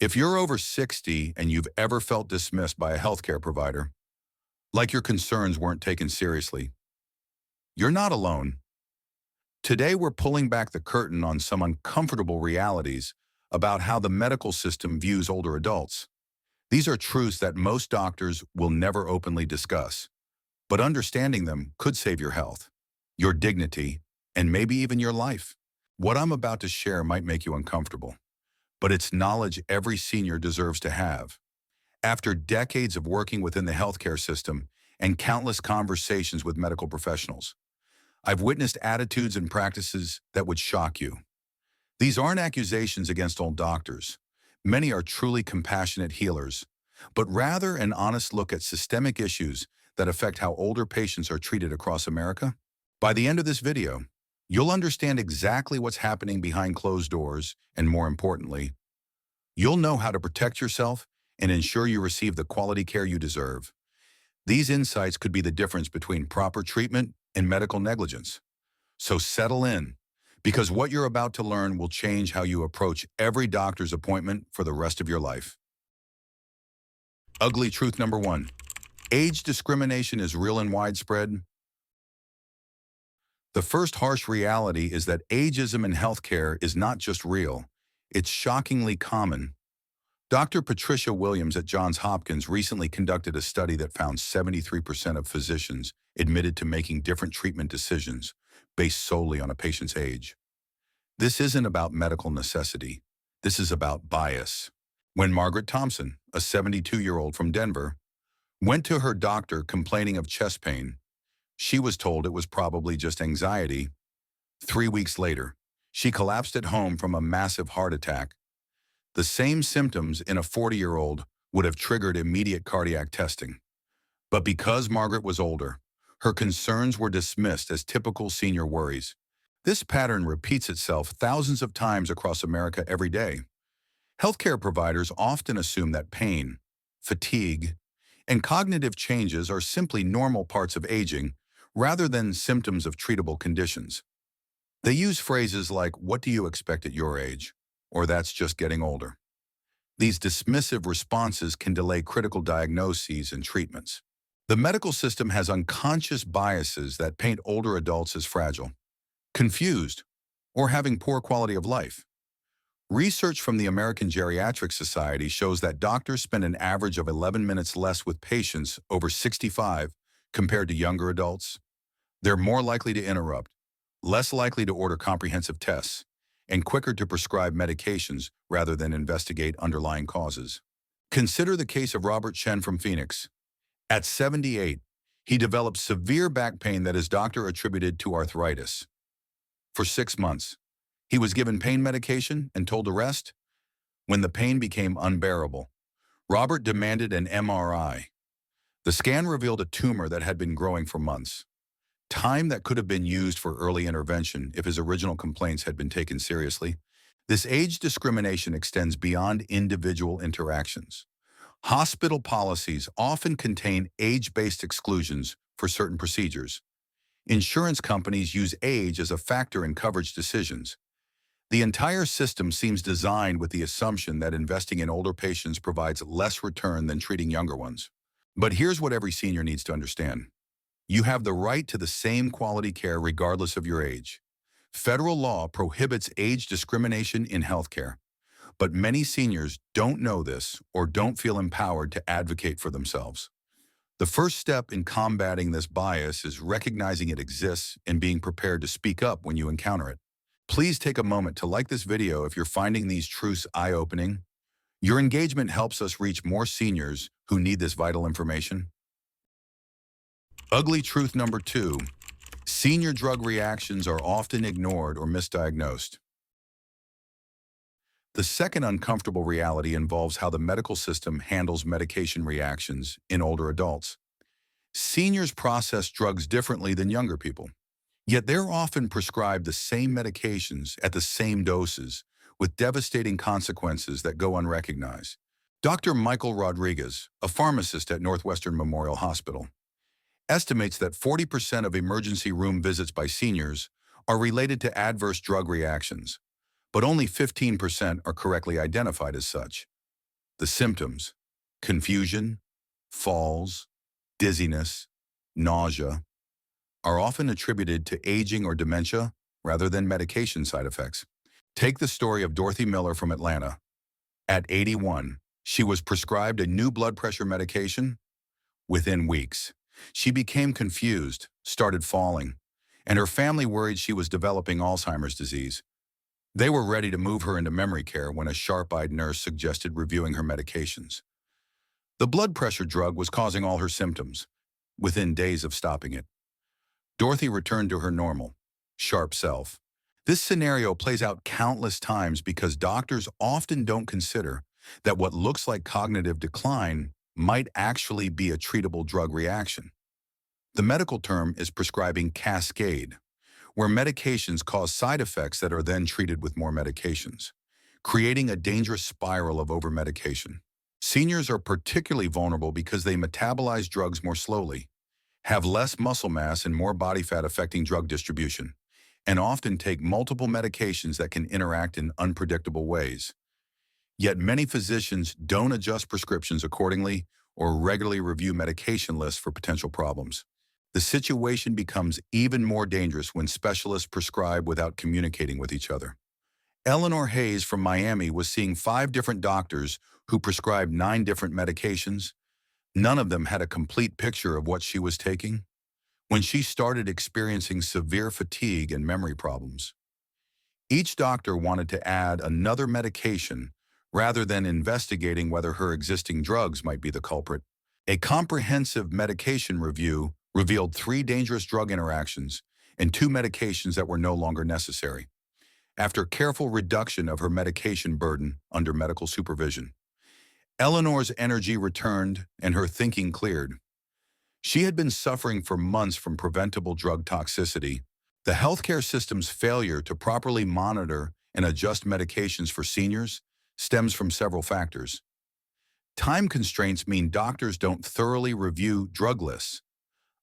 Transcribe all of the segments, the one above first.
If you're over 60 and you've ever felt dismissed by a healthcare provider, like your concerns weren't taken seriously, you're not alone. Today, we're pulling back the curtain on some uncomfortable realities about how the medical system views older adults. These are truths that most doctors will never openly discuss, but understanding them could save your health, your dignity, and maybe even your life. What I'm about to share might make you uncomfortable, but it's knowledge every senior deserves to have. After decades of working within the healthcare system and countless conversations with medical professionals, I've witnessed attitudes and practices that would shock you. These aren't accusations against old doctors. Many are truly compassionate healers, but rather an honest look at systemic issues that affect how older patients are treated across America. By the end of this video, you'll understand exactly what's happening behind closed doors, and more importantly, you'll know how to protect yourself and ensure you receive the quality care you deserve. These insights could be the difference between proper treatment and medical negligence. So settle in, because what you're about to learn will change how you approach every doctor's appointment for the rest of your life. Ugly truth number one: age discrimination is real and widespread. The first harsh reality is that ageism in healthcare is not just real, it's shockingly common. Dr. Patricia Williams at Johns Hopkins recently conducted a study that found 73% of physicians admitted to making different treatment decisions based solely on a patient's age. This isn't about medical necessity. This is about bias. When Margaret Thompson, a 72-year-old from Denver, went to her doctor complaining of chest pain, she was told it was probably just anxiety. 3 weeks later, she collapsed at home from a massive heart attack. The same symptoms in a 40-year-old would have triggered immediate cardiac testing. But because Margaret was older, her concerns were dismissed as typical senior worries. This pattern repeats itself thousands of times across America every day. Healthcare providers often assume that pain, fatigue, and cognitive changes are simply normal parts of aging rather than symptoms of treatable conditions. They use phrases like, "What do you expect at your age?" or "That's just getting older." These dismissive responses can delay critical diagnoses and treatments. The medical system has unconscious biases that paint older adults as fragile, confused, or having poor quality of life. Research from the American Geriatric Society shows that doctors spend an average of 11 minutes less with patients over 65 compared to younger adults. They're more likely to interrupt, less likely to order comprehensive tests, and quicker to prescribe medications rather than investigate underlying causes. Consider the case of Robert Chen from Phoenix. At 78, he developed severe back pain that his doctor attributed to arthritis. For 6 months, he was given pain medication and told to rest. When the pain became unbearable, Robert demanded an MRI. The scan revealed a tumor that had been growing for months, time that could have been used for early intervention if his original complaints had been taken seriously. This age discrimination extends beyond individual interactions. Hospital policies often contain age-based exclusions for certain procedures. Insurance companies use age as a factor in coverage decisions. The entire system seems designed with the assumption that investing in older patients provides less return than treating younger ones. But here's what every senior needs to understand. You have the right to the same quality care regardless of your age. Federal law prohibits age discrimination in healthcare, but many seniors don't know this or don't feel empowered to advocate for themselves. The first step in combating this bias is recognizing it exists and being prepared to speak up when you encounter it. Please take a moment to like this video if you're finding these truths eye-opening. Your engagement helps us reach more seniors who need this vital information. Ugly truth number two: senior drug reactions are often ignored or misdiagnosed. The second uncomfortable reality involves how the medical system handles medication reactions in older adults. Seniors process drugs differently than younger people, yet they're often prescribed the same medications at the same doses, with devastating consequences that go unrecognized. Dr. Michael Rodriguez, a pharmacist at Northwestern Memorial Hospital, estimates that 40% of emergency room visits by seniors are related to adverse drug reactions, but only 15% are correctly identified as such. The symptoms: confusion, falls, dizziness, nausea, are often attributed to aging or dementia rather than medication side effects. Take the story of Dorothy Miller from Atlanta. At 81, she was prescribed a new blood pressure medication. Within weeks, she became confused, started falling, and her family worried she was developing Alzheimer's disease. They were ready to move her into memory care when a sharp-eyed nurse suggested reviewing her medications. The blood pressure drug was causing all her symptoms, within days of stopping it. Dorothy returned to her normal, sharp self. This scenario plays out countless times because doctors often don't consider that what looks like cognitive decline might actually be a treatable drug reaction. The medical term is prescribing cascade, where medications cause side effects that are then treated with more medications, creating a dangerous spiral of over-medication. Seniors are particularly vulnerable because they metabolize drugs more slowly, have less muscle mass and more body fat affecting drug distribution, and often take multiple medications that can interact in unpredictable ways. Yet many physicians don't adjust prescriptions accordingly or regularly review medication lists for potential problems. The situation becomes even more dangerous when specialists prescribe without communicating with each other. Eleanor Hayes from Miami was seeing 5 different doctors who prescribed 9 different medications. None of them had a complete picture of what she was taking. When she started experiencing severe fatigue and memory problems, each doctor wanted to add another medication rather than investigating whether her existing drugs might be the culprit. A comprehensive medication review revealed 3 dangerous drug interactions and 2 medications that were no longer necessary. After careful reduction of her medication burden under medical supervision, Eleanor's energy returned and her thinking cleared. She had been suffering for months from preventable drug toxicity. The healthcare system's failure to properly monitor and adjust medications for seniors stems from several factors. Time constraints mean doctors don't thoroughly review drug lists.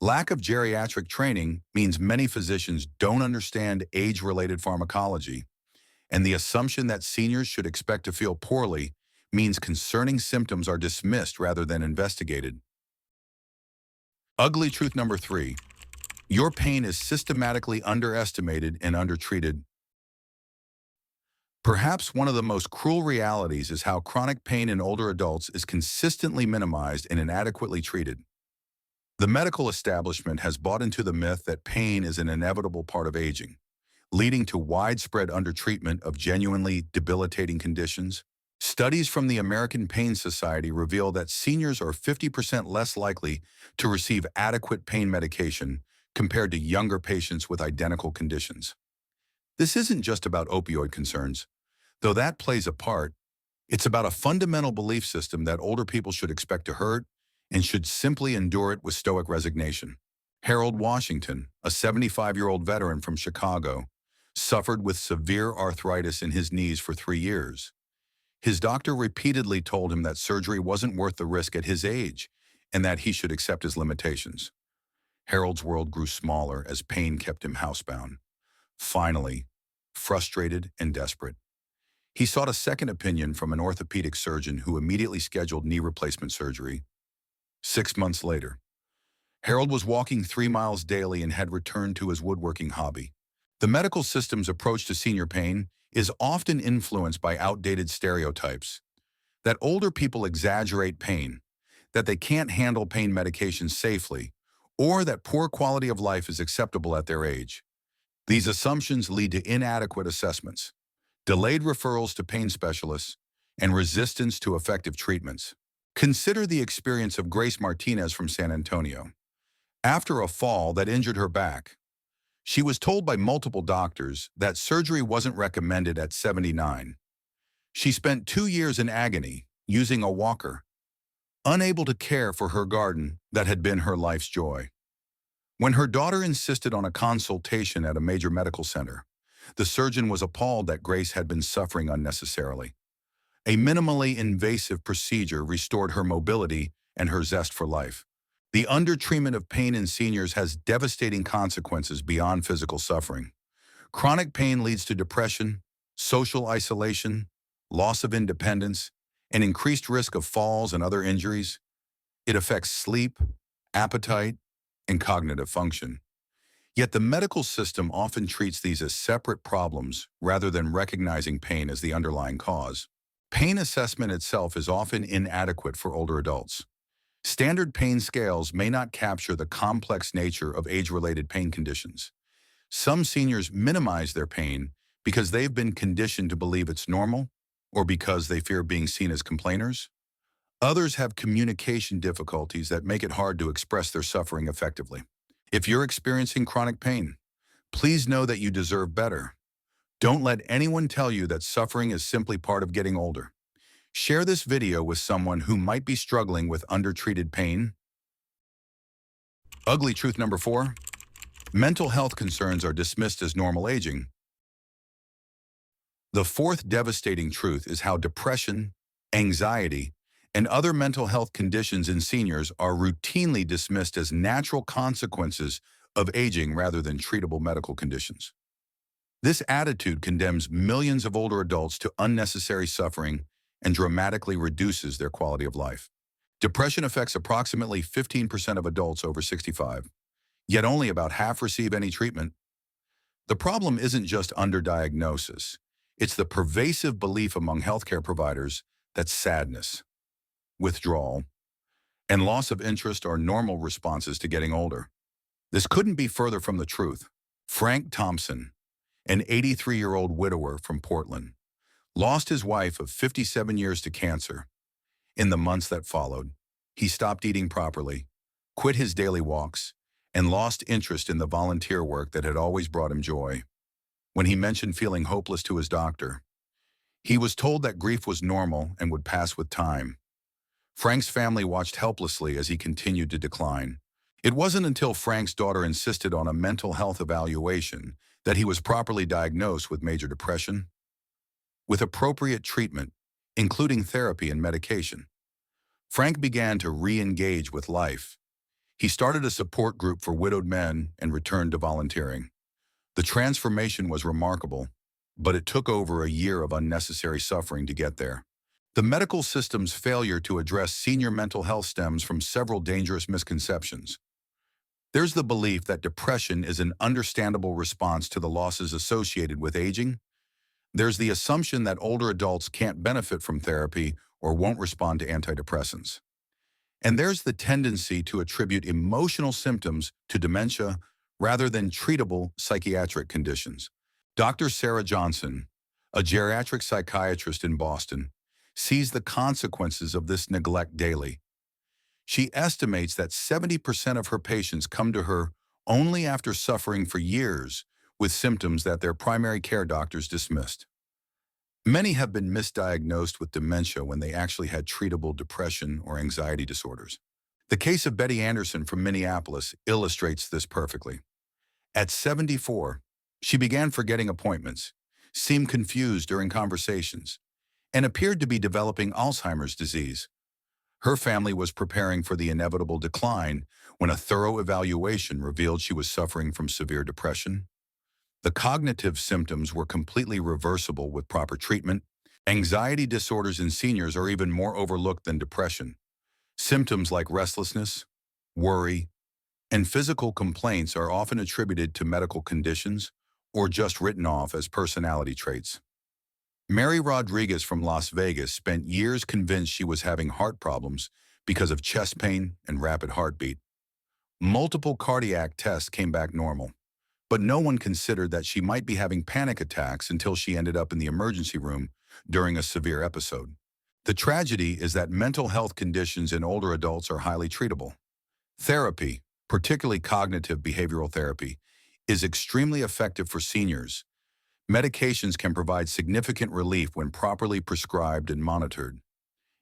Lack of geriatric training means many physicians don't understand age-related pharmacology. And the assumption that seniors should expect to feel poorly means concerning symptoms are dismissed rather than investigated. Ugly truth number 3. Your pain is systematically underestimated and undertreated. Perhaps one of the most cruel realities is how chronic pain in older adults is consistently minimized and inadequately treated. The medical establishment has bought into the myth that pain is an inevitable part of aging, leading to widespread undertreatment of genuinely debilitating conditions. Studies from the American Pain Society reveal that seniors are 50% less likely to receive adequate pain medication compared to younger patients with identical conditions. This isn't just about opioid concerns, though that plays a part. It's about a fundamental belief system that older people should expect to hurt and should simply endure it with stoic resignation. Harold Washington, a 75-year-old veteran from Chicago, suffered with severe arthritis in his knees for 3 years. His doctor repeatedly told him that surgery wasn't worth the risk at his age and that he should accept his limitations. Harold's world grew smaller as pain kept him housebound. Finally, frustrated and desperate, he sought a second opinion from an orthopedic surgeon who immediately scheduled knee replacement surgery. 6 months later, Harold was walking 3 miles daily and had returned to his woodworking hobby. The medical system's approach to senior pain is often influenced by outdated stereotypes. That older people exaggerate pain, that they can't handle pain medications safely, or that poor quality of life is acceptable at their age. These assumptions lead to inadequate assessments, delayed referrals to pain specialists, and resistance to effective treatments. Consider the experience of Grace Martinez from San Antonio. After a fall that injured her back, she was told by multiple doctors that surgery wasn't recommended at 79. She spent 2 years in agony, using a walker, unable to care for her garden that had been her life's joy. When her daughter insisted on a consultation at a major medical center, the surgeon was appalled that Grace had been suffering unnecessarily. A minimally invasive procedure restored her mobility and her zest for life. The undertreatment of pain in seniors has devastating consequences beyond physical suffering. Chronic pain leads to depression, social isolation, loss of independence, an increased risk of falls and other injuries. It affects sleep, appetite, and cognitive function. Yet the medical system often treats these as separate problems rather than recognizing pain as the underlying cause. Pain assessment itself is often inadequate for older adults. Standard pain scales may not capture the complex nature of age-related pain conditions. Some seniors minimize their pain because they've been conditioned to believe it's normal or because they fear being seen as complainers. Others have communication difficulties that make it hard to express their suffering effectively. If you're experiencing chronic pain, please know that you deserve better. Don't let anyone tell you that suffering is simply part of getting older. Share this video with someone who might be struggling with undertreated pain. Ugly truth number 4. Mental health concerns are dismissed as normal aging. The fourth devastating truth is how depression, anxiety, and other mental health conditions in seniors are routinely dismissed as natural consequences of aging rather than treatable medical conditions. This attitude condemns millions of older adults to unnecessary suffering and dramatically reduces their quality of life. Depression affects approximately 15% of adults over 65, yet only about half receive any treatment. The problem isn't just underdiagnosis. It's the pervasive belief among healthcare providers that sadness, withdrawal, and loss of interest are normal responses to getting older. This couldn't be further from the truth. Frank Thompson, an 83-year-old widower from Portland, lost his wife of 57 years to cancer. In the months that followed, he stopped eating properly, quit his daily walks, and lost interest in the volunteer work that had always brought him joy. When he mentioned feeling hopeless to his doctor, he was told that grief was normal and would pass with time. Frank's family watched helplessly as he continued to decline. It wasn't until Frank's daughter insisted on a mental health evaluation that he was properly diagnosed with major depression. With appropriate treatment, including therapy and medication, Frank began to re-engage with life. He started a support group for widowed men and returned to volunteering. The transformation was remarkable, but it took over a year of unnecessary suffering to get there. The medical system's failure to address senior mental health stems from several dangerous misconceptions. There's the belief that depression is an understandable response to the losses associated with aging. There's the assumption that older adults can't benefit from therapy or won't respond to antidepressants. And there's the tendency to attribute emotional symptoms to dementia rather than treatable psychiatric conditions. Dr. Sarah Johnson, a geriatric psychiatrist in Boston, sees the consequences of this neglect daily. She estimates that 70% of her patients come to her only after suffering for years with symptoms that their primary care doctors dismissed. Many have been misdiagnosed with dementia when they actually had treatable depression or anxiety disorders. The case of Betty Anderson from Minneapolis illustrates this perfectly. At 74, she began forgetting appointments, seemed confused during conversations, and appeared to be developing Alzheimer's disease. Her family was preparing for the inevitable decline when a thorough evaluation revealed she was suffering from severe depression. The cognitive symptoms were completely reversible with proper treatment. Anxiety disorders in seniors are even more overlooked than depression. Symptoms like restlessness, worry, and physical complaints are often attributed to medical conditions or just written off as personality traits. Mary Rodriguez from Las Vegas spent years convinced she was having heart problems because of chest pain and rapid heartbeat. Multiple cardiac tests came back normal, but no one considered that she might be having panic attacks until she ended up in the emergency room during a severe episode. The tragedy is that mental health conditions in older adults are highly treatable. Therapy, particularly cognitive behavioral therapy, is extremely effective for seniors. Medications can provide significant relief when properly prescribed and monitored.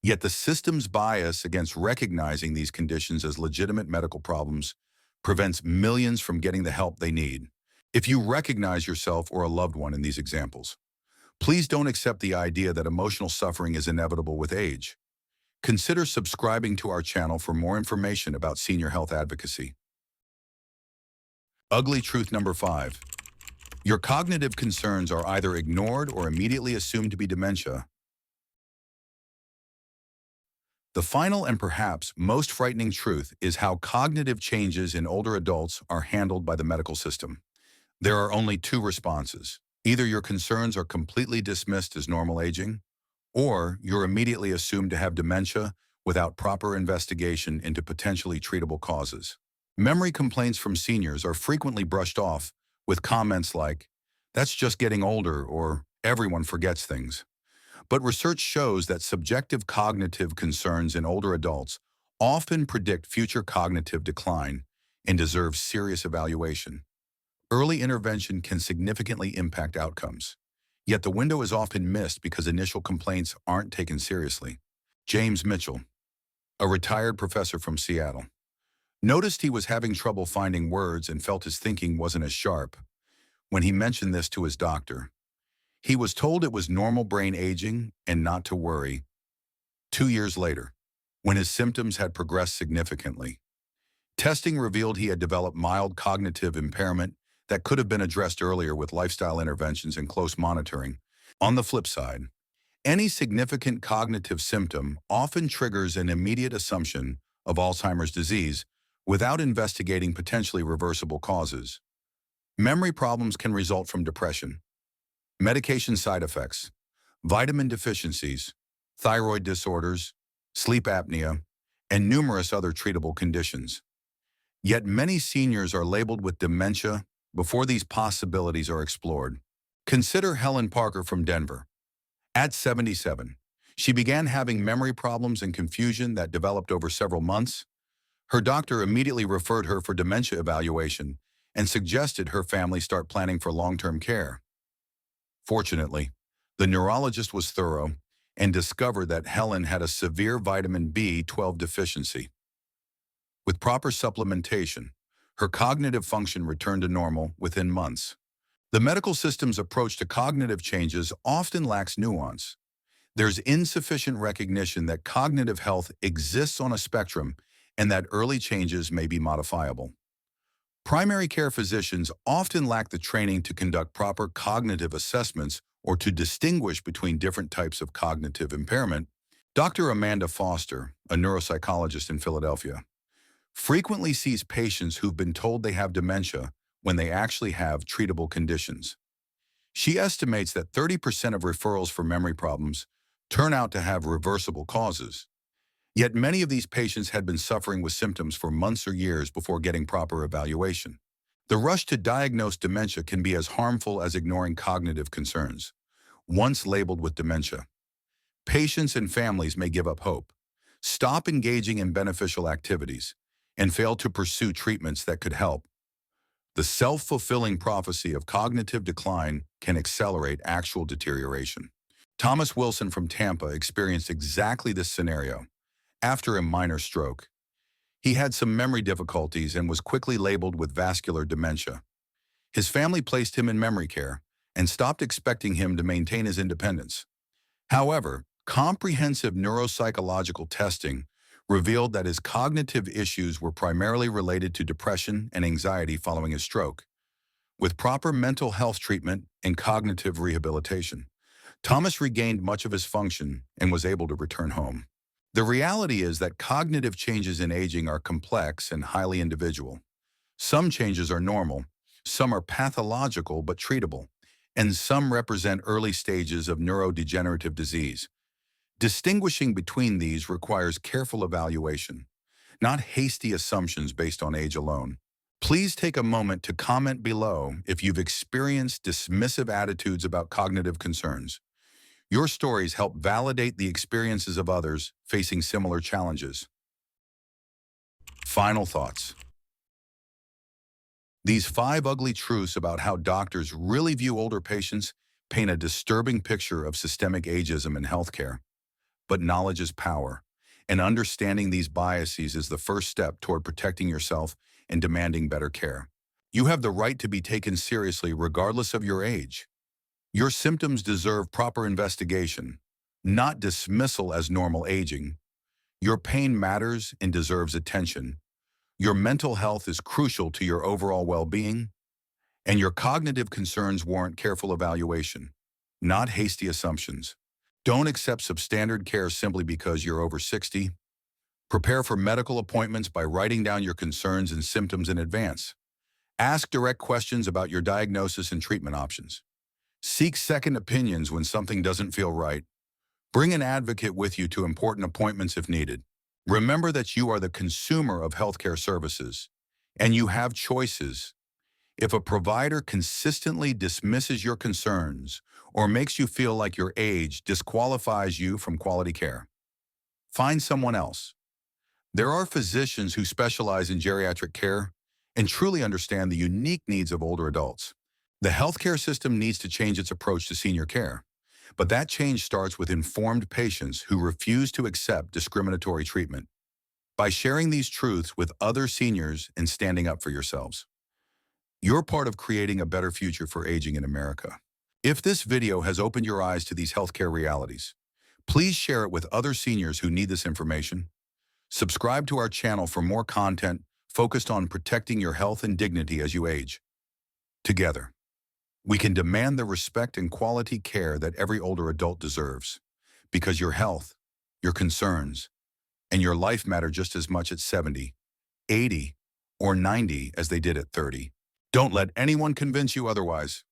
Yet the system's bias against recognizing these conditions as legitimate medical problems prevents millions from getting the help they need. If you recognize yourself or a loved one in these examples, please don't accept the idea that emotional suffering is inevitable with age. Consider subscribing to our channel for more information about senior health advocacy. Ugly truth number 5. Your cognitive concerns are either ignored or immediately assumed to be dementia. The final and perhaps most frightening truth is how cognitive changes in older adults are handled by the medical system. There are only two responses. Either your concerns are completely dismissed as normal aging, or you're immediately assumed to have dementia without proper investigation into potentially treatable causes. Memory complaints from seniors are frequently brushed off with comments like, "That's just getting older," or "Everyone forgets things." But research shows that subjective cognitive concerns in older adults often predict future cognitive decline and deserve serious evaluation. Early intervention can significantly impact outcomes. Yet the window is often missed because initial complaints aren't taken seriously. James Mitchell, a retired professor from Seattle, noticed he was having trouble finding words and felt his thinking wasn't as sharp. When he mentioned this to his doctor, he was told it was normal brain aging and not to worry. 2 years later, when his symptoms had progressed significantly, testing revealed he had developed mild cognitive impairment that could have been addressed earlier with lifestyle interventions and close monitoring. On the flip side, any significant cognitive symptom often triggers an immediate assumption of Alzheimer's disease without investigating potentially reversible causes. Memory problems can result from depression, medication side effects, vitamin deficiencies, thyroid disorders, sleep apnea, and numerous other treatable conditions. Yet many seniors are labeled with dementia before these possibilities are explored. Consider Helen Parker from Denver. At 77, she began having memory problems and confusion that developed over several months. Her doctor immediately referred her for dementia evaluation and suggested her family start planning for long-term care. Fortunately, the neurologist was thorough and discovered that Helen had a severe vitamin B12 deficiency. With proper supplementation, her cognitive function returned to normal within months. The medical system's approach to cognitive changes often lacks nuance. There's insufficient recognition that cognitive health exists on a spectrum and that early changes may be modifiable. Primary care physicians often lack the training to conduct proper cognitive assessments or to distinguish between different types of cognitive impairment. Dr. Amanda Foster, a neuropsychologist in Philadelphia, frequently sees patients who've been told they have dementia when they actually have treatable conditions. She estimates that 30% of referrals for memory problems turn out to have reversible causes. Yet many of these patients had been suffering with symptoms for months or years before getting proper evaluation. The rush to diagnose dementia can be as harmful as ignoring cognitive concerns. Once labeled with dementia, patients and families may give up hope, stop engaging in beneficial activities, and fail to pursue treatments that could help. The self-fulfilling prophecy of cognitive decline can accelerate actual deterioration. Thomas Wilson from Tampa experienced exactly this scenario. After a minor stroke, he had some memory difficulties and was quickly labeled with vascular dementia. His family placed him in memory care and stopped expecting him to maintain his independence. However, comprehensive neuropsychological testing revealed that his cognitive issues were primarily related to depression and anxiety following his stroke. With proper mental health treatment and cognitive rehabilitation, Thomas regained much of his function and was able to return home. The reality is that cognitive changes in aging are complex and highly individual. Some changes are normal, some are pathological but treatable, and some represent early stages of neurodegenerative disease. Distinguishing between these requires careful evaluation, not hasty assumptions based on age alone. Please take a moment to comment below if you've experienced dismissive attitudes about cognitive concerns. Your stories help validate the experiences of others facing similar challenges. Final thoughts. These 5 ugly truths about how doctors really view older patients paint a disturbing picture of systemic ageism in healthcare. But knowledge is power, and understanding these biases is the first step toward protecting yourself and demanding better care. You have the right to be taken seriously regardless of your age. Your symptoms deserve proper investigation, not dismissal as normal aging. Your pain matters and deserves attention. Your mental health is crucial to your overall well-being, and your cognitive concerns warrant careful evaluation, not hasty assumptions. Don't accept substandard care simply because you're over 60. Prepare for medical appointments by writing down your concerns and symptoms in advance. Ask direct questions about your diagnosis and treatment options. Seek second opinions when something doesn't feel right. Bring an advocate with you to important appointments if needed. Remember that you are the consumer of healthcare services, and you have choices. If a provider consistently dismisses your concerns or makes you feel like your age disqualifies you from quality care, find someone else. There are physicians who specialize in geriatric care and truly understand the unique needs of older adults. The healthcare system needs to change its approach to senior care, but that change starts with informed patients who refuse to accept discriminatory treatment. By sharing these truths with other seniors and standing up for yourselves, you're part of creating a better future for aging in America. If this video has opened your eyes to these healthcare realities, please share it with other seniors who need this information. Subscribe to our channel for more content focused on protecting your health and dignity as you age. Together, we can demand the respect and quality care that every older adult deserves, because your health, your concerns, and your life matter just as much at 70, 80, or 90 as they did at 30. Don't let anyone convince you otherwise.